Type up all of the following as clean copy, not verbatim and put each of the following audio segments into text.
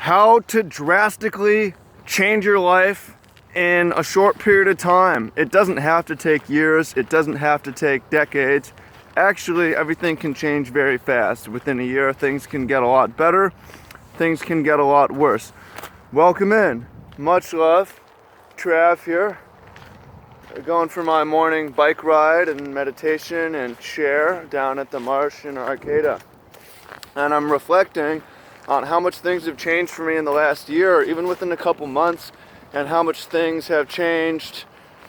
how to drastically change your life in a short period of time. It doesn't have to take years, it doesn't have to take decades. Actually, everything can change very fast. Within a year, things can get a lot better, things can get a lot worse. Welcome in. Much love. Trav here. Going for my morning bike ride and meditation and share down at the marsh in Arcata. And I'm reflecting on how much things have changed for me in the last year, even within a couple months, and how much things have changed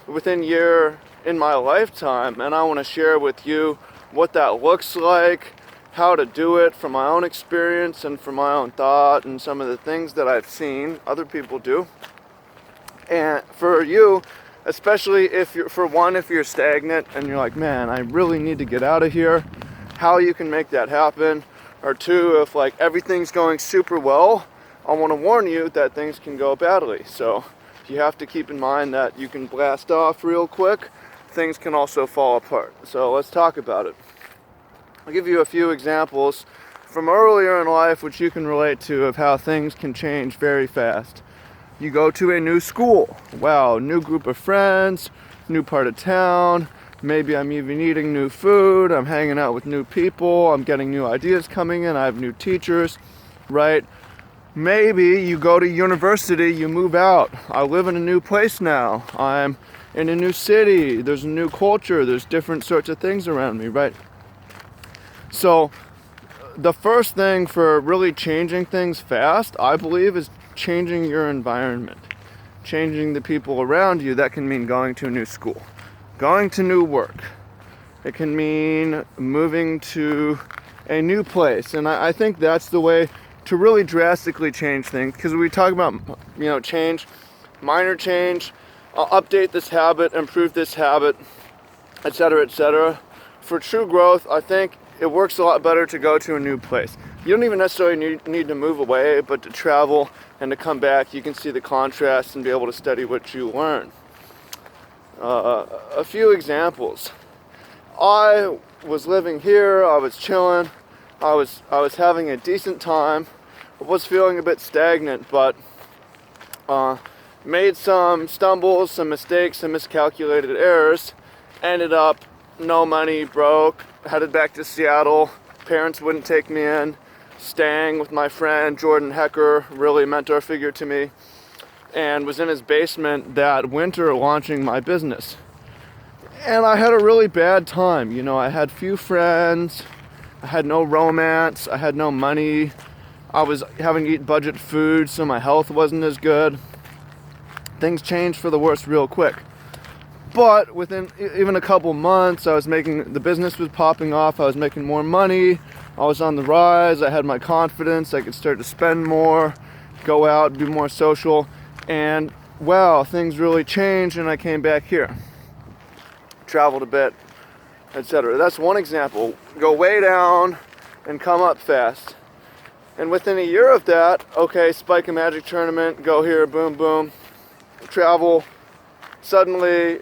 within a year in my lifetime. And I want to share with you what that looks like, how to do it from my own experience and from my own thought, and some of the things that I've seen other people do. And for you, especially if you're stagnant and you're like, man, I really need to get out of here, how you can make that happen. Or two, if like everything's going super well, I want to warn you that things can go badly. So you have to keep in mind that you can blast off real quick. Things can also fall apart. So let's talk about it. I'll give you a few examples from earlier in life which you can relate to of how things can change very fast. You go to a new school. Wow, new group of friends, new part of town. Maybe I'm even eating new food, I'm hanging out with new people, I'm getting new ideas coming in, I have new teachers, right? Maybe you go to university, you move out. I live in a new place now. I'm in a new city, there's a new culture, there's different sorts of things around me, right? So the first thing for really changing things fast, I believe, is changing your environment. Changing the people around you. That can mean going to a new school, going to new work. It can mean moving to a new place. And I think that's the way to really drastically change things. Because we talk about, change, minor change, update this habit, improve this habit, etc., etc. For true growth, I think it works a lot better to go to a new place. You don't even necessarily need to move away, but to travel and to come back, you can see the contrast and be able to study what you learn. A few examples. I was living here, I was chilling, I was having a decent time. I was feeling a bit stagnant, but made some stumbles, some mistakes, some miscalculated errors. Ended up no money, broke, headed back to Seattle. Parents wouldn't take me in. Staying with my friend Jordan Hecker, really a mentor figure to me, and was in his basement that winter launching my business. And I had a really bad time. I had few friends, I had no romance, I had no money, I was having to eat budget food, so my health wasn't as good. Things changed for the worse real quick. But within even a couple months, the business was popping off, I was making more money, I was on the rise, I had my confidence, I could start to spend more, go out, be more social, and wow, things really changed and I came back here. Traveled a bit, etc. That's one example. Go way down and come up fast. And within a year of that, okay, spike a magic tournament, go here, boom, boom, travel. Suddenly,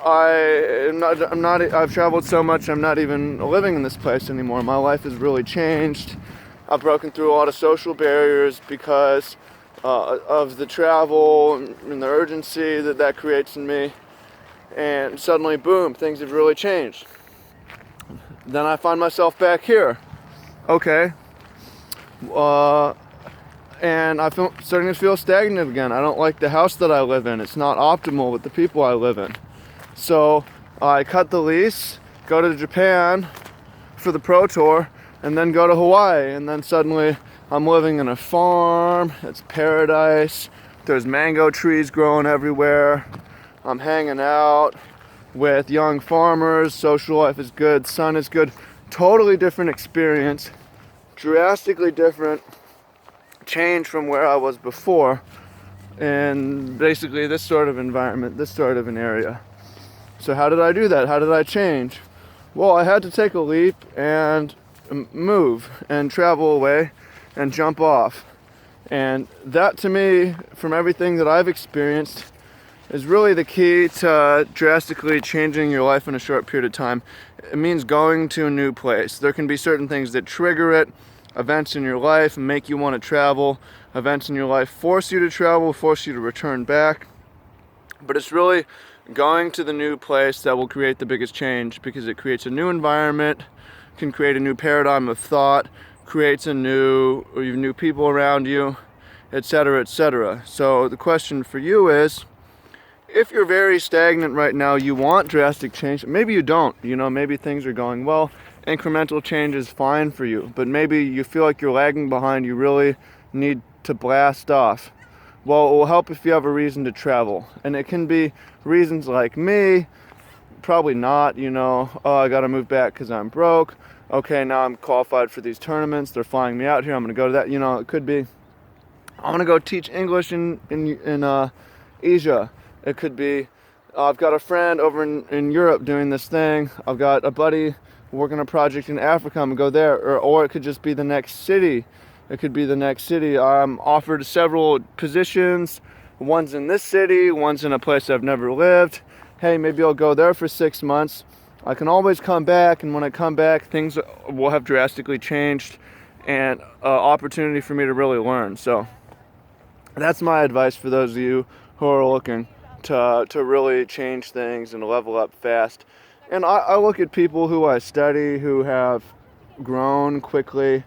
I've traveled so much, I'm not even living in this place anymore. My life has really changed. I've broken through a lot of social barriers because of the travel and the urgency that creates in me. And suddenly, boom, things have really changed. Then I find myself back here. Okay. And I'm starting to feel stagnant again. I don't like the house that I live in. It's not optimal with the people I live in. So I cut the lease, go to Japan for the Pro Tour, and then go to Hawaii. And then suddenly I'm living in a farm. It's paradise. There's mango trees growing everywhere. I'm hanging out with young farmers. Social life is good. Sun is good. Totally different experience. Drastically different change from where I was before. And basically this sort of environment, this sort of an area. So how did I do that? How did I change? Well, I had to take a leap and move and travel away and jump off. And that, to me, from everything that I've experienced, is really the key to drastically changing your life in a short period of time. It means going to a new place. There can be certain things that trigger it, events in your life make you want to travel. events in your life force you to travel, force you to return back. But it's really going to the new place that will create the biggest change, because it creates a new environment, can create a new paradigm of thought, creates new people around you, etc., etc. So the question for you is, if you're very stagnant right now, you want drastic change. Maybe you don't, maybe things are going well, incremental change is fine for you, but maybe you feel like you're lagging behind, you really need to blast off. Well, it will help if you have a reason to travel, and it can be reasons like me, probably not, oh, I gotta move back because I'm broke, okay, now I'm qualified for these tournaments, they're flying me out here, I'm gonna go to that, it could be, I want to go teach English in Asia. It could be, I've got a friend over in Europe doing this thing. I've got a buddy working a project in Africa. I'm going to go there. Or it could just be the next city. It could be the next city. I'm offered several positions. One's in this city. One's in a place I've never lived. Hey, maybe I'll go there for 6 months. I can always come back. And when I come back, things will have drastically changed. And opportunity for me to really learn. So that's my advice for those of you who are looking to really change things and level up fast. And I look at people who I study who have grown quickly,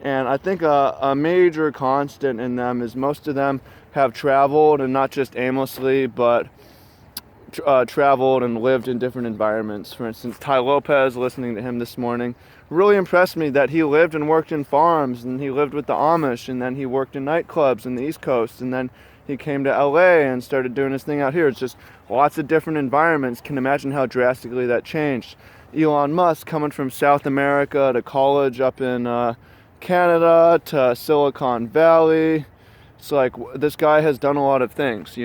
and I think a major constant in them is most of them have traveled, and not just aimlessly, but traveled and lived in different environments. For instance, Tai Lopez, listening to him this morning, really impressed me that he lived and worked in farms, and he lived with the Amish, and then he worked in nightclubs in the East Coast, and then he came to LA and started doing his thing out here. It's just lots of different environments. Can imagine how drastically that changed. Elon Musk, coming from South America to college up in Canada to Silicon Valley. It's like, this guy has done a lot of things,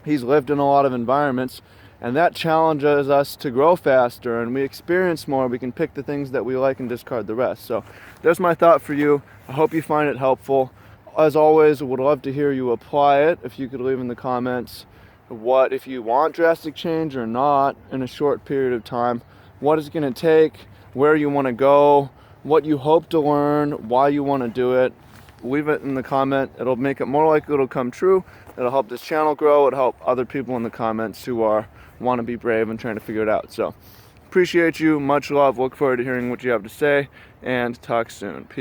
He's lived in a lot of environments, and that challenges us to grow faster, and we experience more. We can pick the things that we like and discard the rest. So there's my thought for you. I hope you find it helpful. As always, would love to hear you apply it. If you could leave in the comments if you want drastic change or not in a short period of time, what it's going to take, where you want to go, what you hope to learn, why you want to do it. Leave it in the comment. It'll make it more likely it'll come true. It'll help this channel grow. It'll help other people in the comments who want to be brave and trying to figure it out. So appreciate you. Much love. Look forward to hearing what you have to say, and talk soon. Peace.